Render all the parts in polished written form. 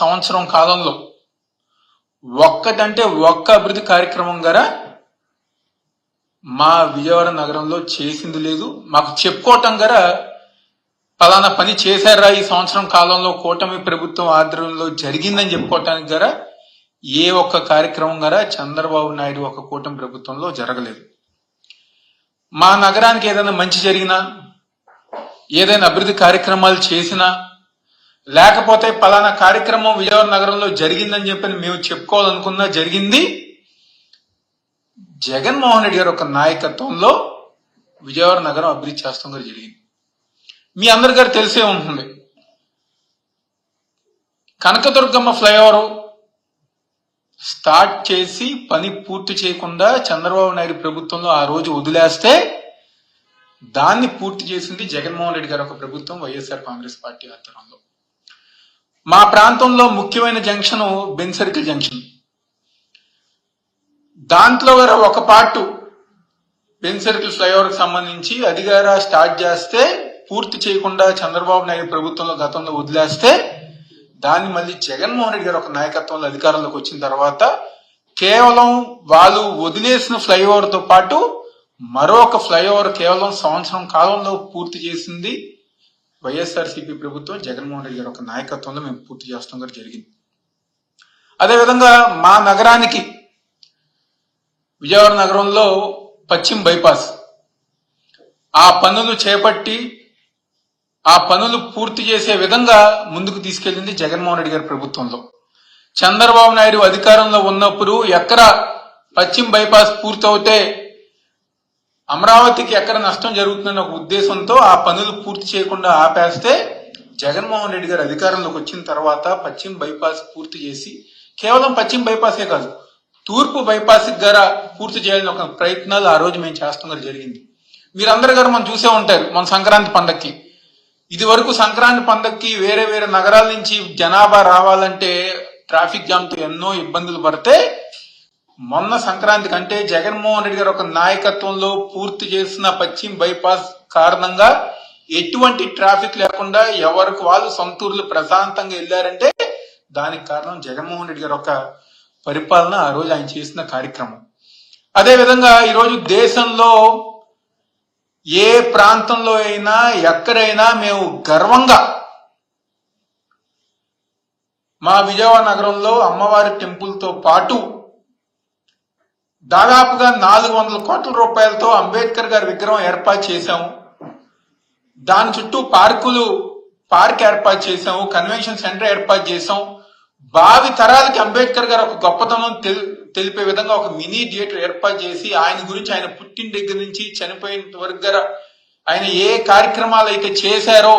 సంవత్సరం కాలంలో ఒక్కటంటే ఒక్క అభివృద్ధి కార్యక్రమం గారా మా విజయవాడ నగరంలో చేసింది లేదు. మాకు చెప్పుకోవటం గారా పలానా పని చేశారా ఈ సంవత్సరం కాలంలో కూటమి ప్రభుత్వం ఆధ్వర్యంలో జరిగిందని చెప్పుకోవటానికి గారా ఏ ఒక్క కార్యక్రమం గారా చంద్రబాబు నాయుడు ఒక కూటమి ప్రభుత్వంలో జరగలేదు. మా నగరానికి ఏదైనా మంచి జరిగినా, ఏదైనా అభివృద్ధి కార్యక్రమాలు చేసినా, లేకపోతే పలానా కార్యక్రమం విజయవాడ నగరంలో జరిగిందని చెప్పని మేము చెప్పుకోవాలనుకున్నా జరిగింది జగన్మోహన్ రెడ్డి గారు ఒక నాయకత్వంలో విజయవాడ నగరం అభివృద్ధి చేస్తాం గారు జరిగింది. మీ అందరి గారు తెలిసే ఉంటుంది, కనకదుర్గమ్మ ఫ్లైఓవర్ స్టార్ట్ చేసి పని పూర్తి చేయకుండా చంద్రబాబు నాయుడు ప్రభుత్వంలో ఆ రోజు వదిలేస్తే దాన్ని పూర్తి చేసింది జగన్మోహన్ రెడ్డి గారు ఒక ప్రభుత్వం, వైఎస్ఆర్ కాంగ్రెస్ పార్టీ ఆధ్వర్యంలో. మా ప్రాంతంలో ముఖ్యమైన జంక్షన్ బెన్ సర్కిల్ జంక్షన్. దాంట్లో ఒక పార్ట్ బెన్ సర్కిల్ ఫ్లైఓవర్ కి సంబంధించి అధికార స్టార్ట్ చేస్తే పూర్తి చేయకుండా చంద్రబాబు నాయుడు ప్రభుత్వంలో గతంలో వదిలేస్తే దాన్ని మళ్ళీ జగన్మోహన్ రెడ్డి గారు ఒక నాయకత్వంలో అధికారంలోకి వచ్చిన తర్వాత కేవలం వాళ్ళు వదిలేసిన ఫ్లైఓవర్ తో పాటు మరొక ఫ్లైఓవర్ కేవలం సంవత్సరం కాలంలో పూర్తి చేసింది వైఎస్ఆర్సీపీ ప్రభుత్వం, జగన్మోహన్ రెడ్డి గారు ఒక నాయకత్వంలో మేము పూర్తి చేస్తాం గారు జరిగింది. అదేవిధంగా మా నగరానికి విజయవాడ నగరంలో పశ్చిమ బైపాస్ ఆ పనులు చేపట్టి ఆ పనులు పూర్తి చేసే విధంగా ముందుకు తీసుకెళ్లింది జగన్మోహన్ రెడ్డి గారి ప్రభుత్వంలో. చంద్రబాబు నాయుడు అధికారంలో ఉన్నప్పుడు ఎక్కడ పశ్చిమ బైపాస్ పూర్తవుతే అమరావతికి ఎక్కడ నష్టం జరుగుతుందన్న ఒక ఉద్దేశంతో ఆ పనులు పూర్తి చేయకుండా ఆపేస్తే జగన్మోహన్ రెడ్డి గారు అధికారంలోకి వచ్చిన తర్వాత పశ్చిమ బైపాస్ పూర్తి చేసి, కేవలం పశ్చిమ బైపాసే కాదు తూర్పు బైపాస్ గారా పూర్తి చేయాలని ఒక ప్రయత్నాలు ఆ రోజు మేము చేస్తాం జరిగింది. మీరందరూ గారు మనం చూసే ఉంటారు, మన సంక్రాంతి పండక్కి ఇది వరకు సంక్రాంతి పండక్కి వేరే వేరే నగరాల నుంచి జనాభా రావాలంటే ట్రాఫిక్ జామ్ తో ఎన్నో ఇబ్బందులు పడితే మొన్న సంక్రాంతి కంటే జగన్మోహన్ రెడ్డి గారు ఒక నాయకత్వంలో పూర్తి చేసిన పశ్చిమ బైపాస్ కారణంగా ఎటువంటి ట్రాఫిక్ లేకుండా ఎవరికి వాళ్ళు సొంతూరులు ప్రశాంతంగా వెళ్ళారంటే దానికి కారణం జగన్మోహన్ రెడ్డి గారు ఒక పరిపాలన, ఆ రోజు ఆయన చేసిన కార్యక్రమం. అదే విధంగా ఈరోజు దేశంలో ఏ ప్రాంతంలో అయినా ఎక్కడైనా మేము గర్వంగా మా విజయవాడ నగరంలో అమ్మవారి టెంపుల్ తో పాటు దాదాపుగా 400 కోట్ల రూపాయలతో అంబేద్కర్ గారి విగ్రహం ఏర్పాటు చేశాము. దాని చుట్టూ పార్క్ ఏర్పాటు చేశాము, కన్వెన్షన్ సెంటర్ ఏర్పాటు చేశాం. భావి తరాలకి అంబేద్కర్ గారు ఒక గొప్పతనం తెలిపే విధంగా ఒక మినీ థియేటర్ ఏర్పాటు చేసి ఆయన గురించి, ఆయన పుట్టిన దగ్గర నుంచి చనిపోయిన వరకు గారు ఆయన ఏ కార్యక్రమాలు అయితే చేశారో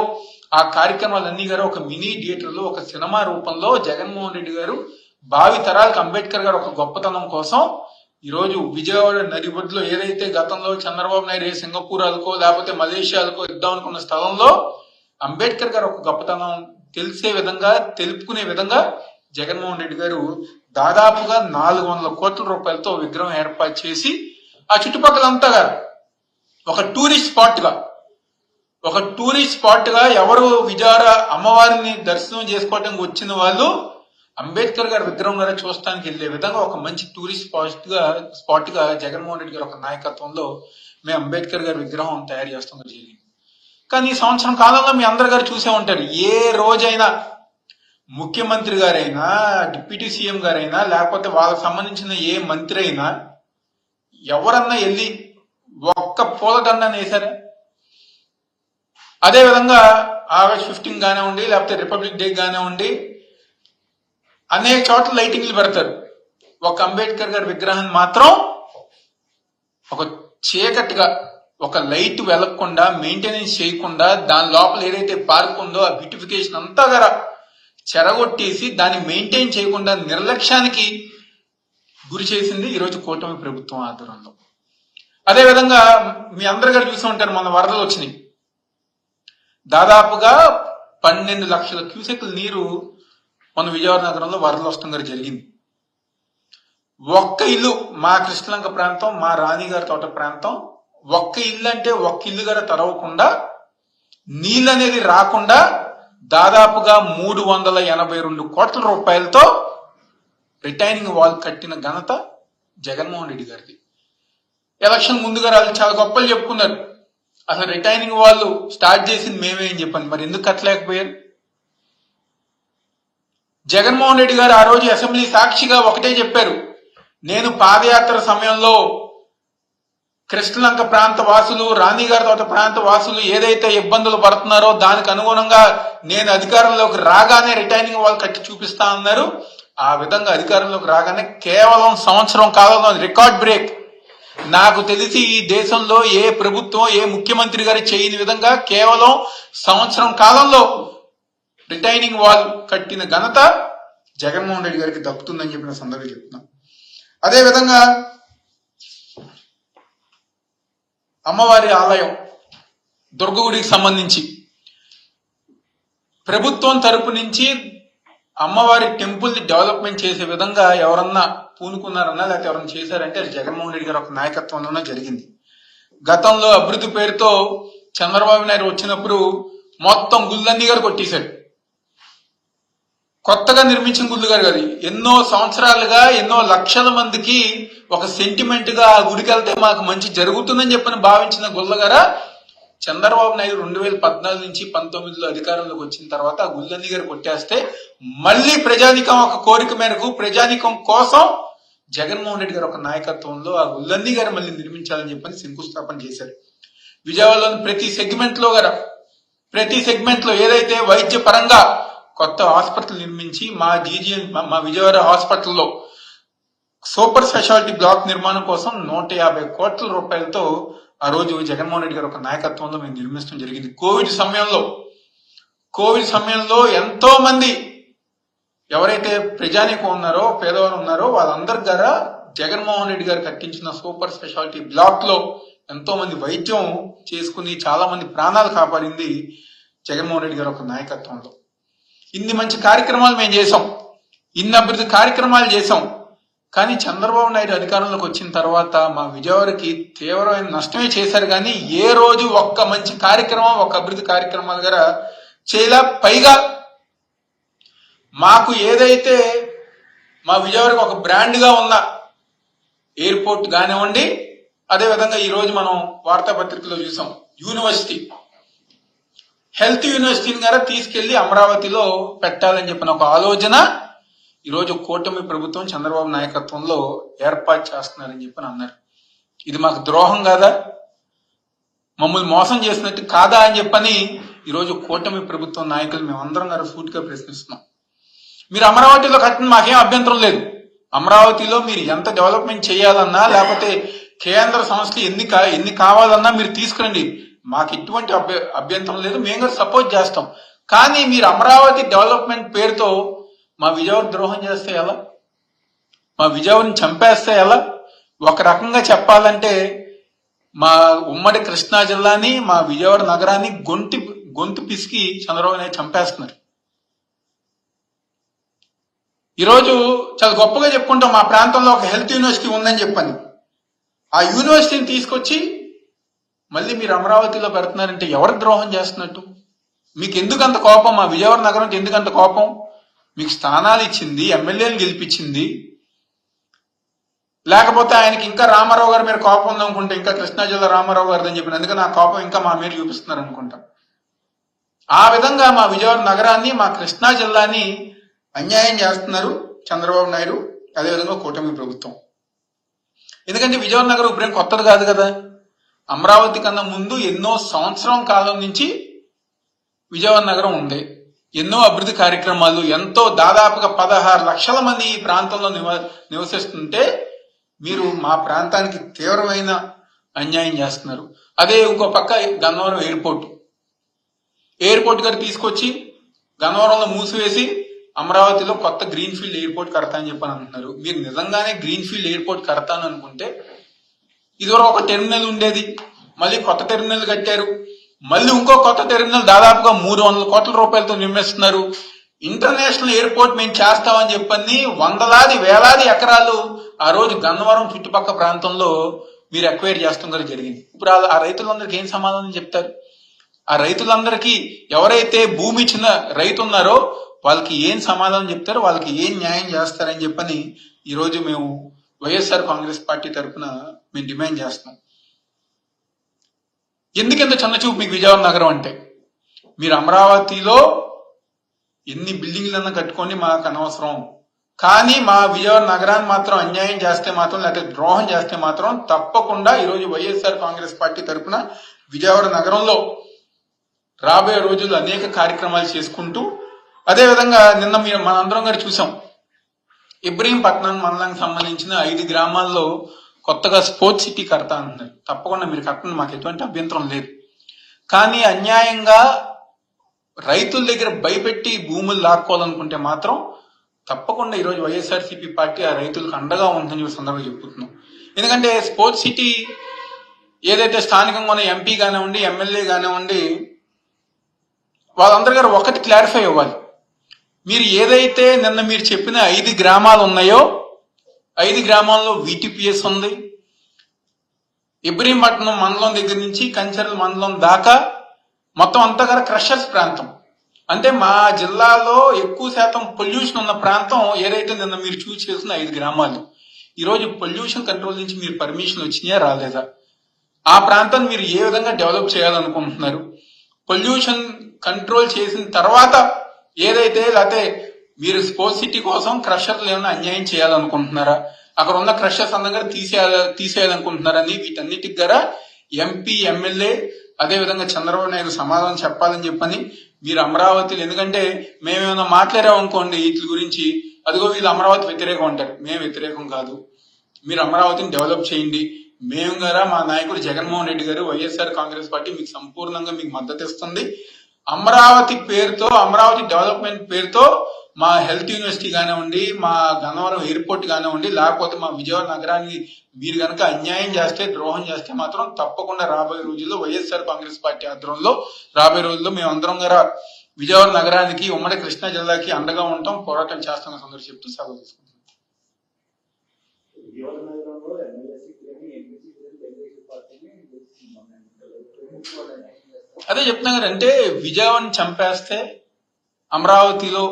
ఆ కార్యక్రమాలన్నీ గారు ఒక మినీ థియేటర్ లో ఒక సినిమా రూపంలో జగన్మోహన్ రెడ్డి గారు భావి తరాలకు అంబేద్కర్ గారు ఒక గొప్పతనం కోసం ఈరోజు విజయవాడ నడిబొడ్డులో ఏదైతే గతంలో చంద్రబాబు నాయుడు సింగపూర్కో లేకపోతే మలేషియాలకో ఇద్దాం అనుకున్న స్థలంలో అంబేద్కర్ గారు ఒక గొప్పతనం తెలిసే విధంగా, తెలుపుకునే విధంగా జగన్మోహన్ రెడ్డి గారు దాదాపుగా 400 కోట్ల రూపాయలతో విగ్రహం ఏర్పాటు చేసి ఆ చుట్టుపక్కలంతా ఒక టూరిస్ట్ స్పాట్ గా ఎవరు విజయవాడ అమ్మవారిని దర్శనం చేసుకోవడానికి వచ్చిన వాళ్ళు అంబేద్కర్ గారి విగ్రహం గారు చూస్తానికి వెళ్లే విధంగా ఒక మంచి టూరిస్ట్ స్పాట్ గా జగన్మోహన్ రెడ్డి గారు ఒక నాయకత్వంలో మేము అంబేద్కర్ గారి విగ్రహం తయారు చేస్తాం జరిగింది. కానీ ఈ సంవత్సరం కాలంలో మీ అందరు గారు చూసే ఉంటారు, ఏ రోజైనా ముఖ్యమంత్రి గారైనా, డిప్యూటీ సీఎం గారైనా, లేకపోతే వాళ్ళకి సంబంధించిన ఏ మంత్రి అయినా ఎవరన్నా వెళ్ళి ఒక్క పూలదండాన్ని వేశారా? అదే విధంగా ఆగస్ట్ 15 కానివ్వండి, లేకపోతే రిపబ్లిక్ డే కానివ్వండి, అనేక చోట్ల లైటింగ్లు పెడతారు. ఒక అంబేద్కర్ గారి విగ్రహాన్ని మాత్రం ఒక చీకటిగా, ఒక లైట్ వెలగకుండా, మెయింటెనెన్స్ చేయకుండా, దాని లోపల ఏదైతే పార్క్ ఉందో ఆ బ్యూటిఫికేషన్ అంతా గారా చెరగొట్టేసి దాన్ని మెయింటైన్ చేయకుండా నిర్లక్ష్యానికి గురి చేసింది ఈరోజు కూటమి ప్రభుత్వం ఆధ్వర్యంలో. అదేవిధంగా మీ అందరు గారు చూసి ఉంటారు, మన వరదలు వచ్చినాయి. దాదాపుగా 12 లక్షల క్యూసెక్ల నీరు మన విజయవాడ నగరంలో వరదలు వస్తాం గారు జరిగింది. ఒక్క ఇల్లు, మా కృష్ణలంక ప్రాంతం, మా రాణిగారి తోట ప్రాంతం, ఒక్క ఇల్లు అంటే ఒక్క ఇల్లు గారు తరవకుండా, నీళ్ళు అనేది రాకుండా దాదాపుగా 382 కోట్ల రూపాయలతో రిటైనింగ్ వాల్ కట్టిన ఘనత జగన్మోహన్ రెడ్డి గారిది. ఎలక్షన్ ముందుగా వాళ్ళు చాలా గొప్పలు చెప్పుకున్నారు. అసలు రిటైనింగ్ వాళ్ళు స్టార్ట్ చేసింది మేమే అని చెప్పండి, మరి ఎందుకు కట్టలేకపోయారు? జగన్మోహన్ రెడ్డి గారు ఆ రోజు అసెంబ్లీ సాక్షిగా ఒకటే చెప్పారు, నేను పాదయాత్ర సమయంలో కృష్ణలంక ప్రాంత వాసులు, రాణిగారి తోట ప్రాంత వాసులు ఏదైతే ఇబ్బందులు పడుతున్నారో దానికి అనుగుణంగా నేను అధికారంలోకి రాగానే రిటైనింగ్ వాల్ కట్టి చూపిస్తా అన్నారు. ఆ విధంగా అధికారంలోకి రాగానే కేవలం సంవత్సరం కాలంలో రికార్డ్ బ్రేక్. నాకు తెలిసి ఈ దేశంలో ఏ ప్రభుత్వం, ఏ ముఖ్యమంత్రి గారు చేయని విధంగా కేవలం సంవత్సరం కాలంలో రిటైనింగ్ వాల్ కట్టిన ఘనత జగన్మోహన్ రెడ్డి గారికి దక్కుతుందని చెప్పిన సందర్భంగా చెప్తున్నాం. అదేవిధంగా అమ్మవారి ఆలయం దుర్గగుడికి సంబంధించి ప్రభుత్వం తరపు నుంచి అమ్మవారి టెంపుల్ ని డెవలప్మెంట్ చేసే విధంగా ఎవరన్నా పూనుకున్నారన్నా లేకపోతే ఎవరన్నా చేశారంటే అది జగన్మోహన్ రెడ్డి గారు ఒక నాయకత్వంలోనే జరిగింది. గతంలో అభివృద్ధి పేరుతో చంద్రబాబు నాయుడు వచ్చినప్పుడు మొత్తం గుళ్ళన్నీ గారు కొట్టేశాడు. కొత్తగా నిర్మించిన గుళ్ళు గారు కదా, ఎన్నో సంవత్సరాలుగా ఎన్నో లక్షల మందికి ఒక సెంటిమెంట్ గా ఆ గుడికి వెళ్తే మాకు మంచి జరుగుతుందని చెప్పని భావించిన గుళ్ళ గారా చంద్రబాబు నాయుడు 2014 నుంచి 19లో అధికారంలోకి వచ్చిన తర్వాత ఆ గుళ్ళన్నీ గారు కొట్టేస్తే మళ్ళీ ప్రజానికం ఒక కోరిక మేరకు ప్రజానికం కోసం జగన్మోహన్ రెడ్డి గారు ఒక నాయకత్వంలో ఆ గుళ్ళన్నీ గారు మళ్ళీ నిర్మించాలని చెప్పని శంకుస్థాపన చేశారు. విజయవాడలోని ప్రతి సెగ్మెంట్ లో ఏదైతే వైద్య పరంగా కొత్త హాస్పిటల్ నిర్మించి మా విజయవాడ హాస్పిటల్లో సూపర్ స్పెషాలిటీ బ్లాక్ నిర్మాణం కోసం 150 కోట్ల రూపాయలతో ఆ రోజు జగన్మోహన్ రెడ్డి గారు ఒక నాయకత్వంలో మేము నిర్మించడం జరిగింది. కోవిడ్ సమయంలో ఎంతో మంది ఎవరైతే ప్రజానీకం ఉన్నారో, పేదవారు ఉన్నారో వాళ్ళందరి ద్వారా జగన్మోహన్ రెడ్డి గారు కట్టించిన సూపర్ స్పెషాలిటీ బ్లాక్ లో ఎంతో మంది వైద్యం చేసుకుని చాలా మంది ప్రాణాలు కాపాడింది జగన్మోహన్ రెడ్డి గారు ఒక నాయకత్వంలో. ఇన్ని మంచి కార్యక్రమాలు మేము చేసాం, ఇన్ని అభివృద్ధి కార్యక్రమాలు చేసాం. కానీ చంద్రబాబు నాయుడు అధికారంలోకి వచ్చిన తర్వాత మా విజయవాడకి తీవ్రమైన నష్టమే చేశారు. కానీ ఏ రోజు ఒక్క మంచి కార్యక్రమం, ఒక్క అభివృద్ధి కార్యక్రమాలు గారా చేయలా. పైగా మాకు ఏదైతే మా విజయవాడకి ఒక బ్రాండ్ గా ఉన్న ఎయిర్పోర్ట్ కానివ్వండి, అదేవిధంగా ఈ రోజు మనం వార్తాపత్రికలో చూసాం హెల్త్ యూనివర్సిటీని గారా తీసుకెళ్లి అమరావతిలో పెట్టాలని చెప్పిన ఒక ఆలోచన ఈరోజు కూటమి ప్రభుత్వం చంద్రబాబు నాయకత్వంలో ఏర్పాటు చేస్తున్నారని చెప్పని అన్నారు. ఇది మాకు ద్రోహం కాదా, మమ్మల్ని మోసం చేసినట్టు కాదా అని చెప్పని ఈరోజు కూటమి ప్రభుత్వం నాయకులు మేమందరం గారు సూటిగా ప్రశ్నిస్తున్నాం. మీరు అమరావతిలో కట్టిన మాకేం అభ్యంతరం లేదు. అమరావతిలో మీరు ఎంత డెవలప్మెంట్ చేయాలన్నా లేకపోతే కేంద్ర సంస్థలు ఎన్ని కావాలన్నా మీరు తీసుకురండి, మాకు ఎటువంటి అభ్యంతరం లేదు, మేము కూడా సపోర్ట్ చేస్తాం. కానీ మీరు అమరావతి డెవలప్మెంట్ పేరుతో మా విజయవాడ ద్రోహం చేస్తే ఎలా, మా విజయవాడని చంపేస్తే ఎలా? ఒక రకంగా చెప్పాలంటే మా ఉమ్మడి కృష్ణా జిల్లాని, మా విజయవాడ నగరాన్ని గొంతు పిసికి చంద్రబాబు నాయుడు చంపేస్తున్నారు. ఈరోజు చాలా గొప్పగా చెప్పుకుంటాం మా ప్రాంతంలో ఒక హెల్త్ యూనివర్సిటీ ఉందని చెప్పని. ఆ యూనివర్సిటీని తీసుకొచ్చి మళ్ళీ మీరు అమరావతిలో పెడుతున్నారంటే ఎవరికి ద్రోహం చేస్తున్నట్టు? మీకు ఎందుకంత కోపం? మా విజయవాడ నగరంకి ఎందుకంత కోపం? మీకు స్థానాలు ఇచ్చింది, ఎమ్మెల్యేలు గెలిపించింది, లేకపోతే ఆయనకి ఇంకా రామారావు గారి మీద కోపం ఉందనుకుంటే, ఇంకా కృష్ణా జిల్లా రామారావు గారిది అని చెప్పిన అందుకని ఆ కోపం ఇంకా మా మీద చూపిస్తున్నారు అనుకుంటా. ఆ విధంగా మా విజయవాడ నగరాన్ని, మా కృష్ణా జిల్లాని అన్యాయం చేస్తున్నారు చంద్రబాబు నాయుడు, అదేవిధంగా కూటమి ప్రభుత్వం. ఎందుకంటే విజయవాడ నగరం ఇప్పుడేం కొత్తది కాదు కదా. అమరావతి కన్నా ముందు ఎన్నో సంవత్సరం కాలం నుంచి విజయవాడ నగరం ఉంది. ఎన్నో అభివృద్ధి కార్యక్రమాలు, ఎంతో దాదాపుగా 16 లక్షల మంది ఈ ప్రాంతంలో నివసిస్తుంటే మీరు మా ప్రాంతానికి తీవ్రమైన అన్యాయం చేస్తున్నారు. అదే ఇంకో పక్క గన్నవరం ఎయిర్పోర్ట్ గారు తీసుకొచ్చి గన్నవరంలో మూసివేసి అమరావతిలో కొత్త గ్రీన్ ఫీల్డ్ ఎయిర్పోర్ట్ కడతా అని చెప్పని అంటున్నారు. మీరు నిజంగానే గ్రీన్ ఫీల్డ్ ఎయిర్పోర్ట్ కడతాను అనుకుంటే ఇదివరకు ఒక టెర్మినల్ ఉండేది, మళ్ళీ కొత్త టెర్మినల్ కట్టారు, మళ్ళీ ఇంకో కొత్త టెర్మినల్ దాదాపుగా 300 కోట్ల రూపాయలతో నిర్మిస్తున్నారు. ఇంటర్నేషనల్ ఎయిర్పోర్ట్ మేము చేస్తామని చెప్పని వందలాది వేలాది ఎకరాలు ఆ రోజు గన్నవరం చుట్టుపక్కల ప్రాంతంలో మీరు ఎక్వైర్ చేస్తాం కూడా జరిగింది. ఇప్పుడు ఆ రైతులందరికీ ఏం సమాధానం చెప్తారు? ఆ రైతులందరికీ ఎవరైతే భూమి ఇచ్చిన రైతు ఉన్నారో వాళ్ళకి ఏం సమాధానం చెప్తారో, వాళ్ళకి ఏం న్యాయం చేస్తారని చెప్పని ఈరోజు మేము వైఎస్ఆర్ కాంగ్రెస్ పార్టీ తరఫున మేము డిమాండ్ చేస్తున్నాం. ఎందుకంత చిన్నచూపు మీకు విజయవాడ నగరం అంటే? మీరు అమరావతిలో ఎన్ని బిల్డింగ్లన్నా కట్టుకొని మాకు అనవసరం, కానీ మా విజయవాడ నగరాన్ని మాత్రం అన్యాయం చేస్తే మాత్రం, లేకపోతే ద్రోహం చేస్తే మాత్రం తప్పకుండా ఈరోజు వైఎస్ఆర్ కాంగ్రెస్ పార్టీ తరఫున విజయవాడ నగరంలో రాబోయే రోజుల్లో అనేక కార్యక్రమాలు చేసుకుంటూ, అదేవిధంగా నిన్న మనందరం గారు చూసాం, ఇబ్రహీంపట్నం మండలానికి సంబంధించిన 5 గ్రామాల్లో కొత్తగా స్పోర్ట్స్ సిటీ కడతా అంటున్నారు. తప్పకుండా మీరు కట్టండి, మాకు ఎటువంటి అభ్యంతరం లేదు. కానీ అన్యాయంగా రైతుల దగ్గర భయపెట్టి భూములు లాక్కోవాలనుకుంటే మాత్రం తప్పకుండా ఈరోజు వైఎస్ఆర్సీపీ పార్టీ ఆ రైతులకు అండగా ఉందని సందర్భంగా చెప్పుతున్నాం. ఎందుకంటే స్పోర్ట్స్ సిటీ ఏదైతే స్థానికంగా ఉన్న ఎంపీ కానివ్వండి, ఎమ్మెల్యే కానివ్వండి, వాళ్ళందరి గారు ఒకటి క్లారిఫై అవ్వాలి. మీరు ఏదైతే నిన్న మీరు చెప్పిన 5 గ్రామాలు ఉన్నాయో, 5 గ్రామాల్లో వీటీపీఎస్ ఉంది. ఇబ్రహీంపట్నం మండలం దగ్గర నుంచి కంచర్ల మండలం దాకా మొత్తం అంతా గారు క్రషర్స్ ప్రాంతం. అంటే మా జిల్లాలో ఎక్కువ శాతం పొల్యూషన్ ఉన్న ప్రాంతం ఏదైతే నిన్న మీరు చూస్ చేసిన 5 గ్రామాలు. ఈరోజు పొల్యూషన్ కంట్రోల్ నుంచి మీరు పర్మిషన్ వచ్చినాయా రాలేదా? ఆ ప్రాంతాన్ని మీరు ఏ విధంగా డెవలప్ చేయాలనుకుంటున్నారు? పొల్యూషన్ కంట్రోల్ చేసిన తర్వాత ఏదైతే, లేకపోతే మీరు స్పోర్ట్స్ సిటీ కోసం క్రషర్లు ఏమైనా అన్యాయం చేయాలనుకుంటున్నారా? అక్కడ ఉన్న క్రషర్స్ అందరూ తీసేయాలనుకుంటున్నారని వీటన్నిటికి గారా ఎంపీ, ఎమ్మెల్యే, అదేవిధంగా చంద్రబాబు నాయుడు సమాధానం చెప్పాలని చెప్పని మీరు అమరావతిలో, ఎందుకంటే మేమేమైనా మాట్లాడామనుకోండి వీటి గురించి, అదిగో వీళ్ళు అమరావతి వ్యతిరేకం అంటారు. మేము వ్యతిరేకం కాదు, మీరు అమరావతిని డెవలప్ చేయండి. మేము గారా మా నాయకుడు జగన్మోహన్ రెడ్డి గారు, వైఎస్ఆర్ కాంగ్రెస్ పార్టీ మీకు సంపూర్ణంగా మీకు మద్దతు ఇస్తుంది. అమరావతి పేరుతో, అమరావతి డెవలప్మెంట్ పేరుతో మా హెల్త్ యూనివర్సిటీ కానివ్వండి, మా గన్నవరం ఎయిర్పోర్ట్ కానివ్వండి, లేకపోతే మా విజయవాడ నగరాన్ని మీరు కనుక అన్యాయం చేస్తే, ద్రోహం చేస్తే మాత్రం తప్పకుండా రాబోయే రోజుల్లో వైఎస్ఆర్ కాంగ్రెస్ పార్టీ ఆధ్వర్యంలో రాబోయే రోజుల్లో మేమందరం గారా విజయవాడ నగరానికి, ఉమ్మడి కృష్ణా జిల్లాకి అండగా ఉంటాం, పోరాటం చేస్తాం సందర్భం చెప్తూ సెలవు తీసుకుంటాం. అదే చెప్తున్నా కదంటే, విజయవాడని చంపేస్తే అమరావతిలో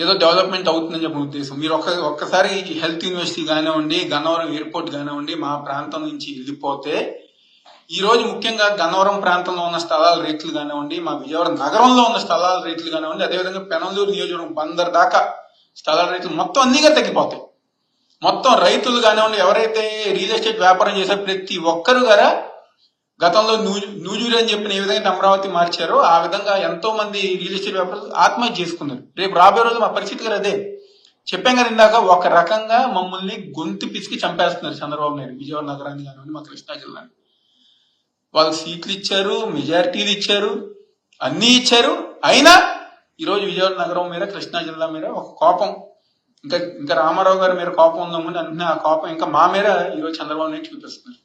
ఏదో డెవలప్మెంట్ అవుతుందని చెప్పిన ఉద్దేశం. మీరు ఒక్కసారి హెల్త్ యూనివర్సిటీ కానివ్వండి, గన్నవరం ఎయిర్పోర్ట్ కానివ్వండి, మా ప్రాంతం నుంచి వెళ్ళిపోతే ఈ రోజు ముఖ్యంగా గన్నవరం ప్రాంతంలో ఉన్న స్థలాల రేట్లు కానివ్వండి, మా విజయవాడ నగరంలో ఉన్న స్థలాల రేట్లు కానివ్వండి, అదేవిధంగా పెనందూరు నియోజకవర్గం బందర్ దాకా స్థలాల రేట్లు మొత్తం అన్నిగా తగ్గిపోతాయి. మొత్తం రైతులు కానివ్వండి, ఎవరైతే రియల్ ఎస్టేట్ వ్యాపారం చేశారో ప్రతి ఒక్కరు గారా గతంలో నూజూరు అని చెప్పిన ఏ విధంగా అమరావతి మార్చారో ఆ విధంగా ఎంతో మంది రియల్ ఎస్టేట్ వ్యాపారులు ఆత్మహత్య చేసుకున్నారు. రేపు రాబోయే రోజు మా పరిస్థితి గారు అదే. చెప్పాం కదా ఇందాక, ఒక రకంగా మమ్మల్ని గొంతు పిసికి చంపేస్తున్నారు చంద్రబాబు నాయుడు. విజయవాడ నగరాన్ని కానివ్వండి, మా కృష్ణా జిల్లాని. వాళ్ళకి సీట్లు ఇచ్చారు, మెజారిటీలు ఇచ్చారు, అన్నీ ఇచ్చారు. అయినా ఈరోజు విజయవాడ నగరం మీద, కృష్ణా జిల్లా మీద ఒక కోపం, ఇంకా రామారావు గారి మీద కోపం ఉందామని అంటే ఆ కోపం ఇంకా మా మీద ఈరోజు చంద్రబాబు నాయుడు చూపిస్తున్నారు.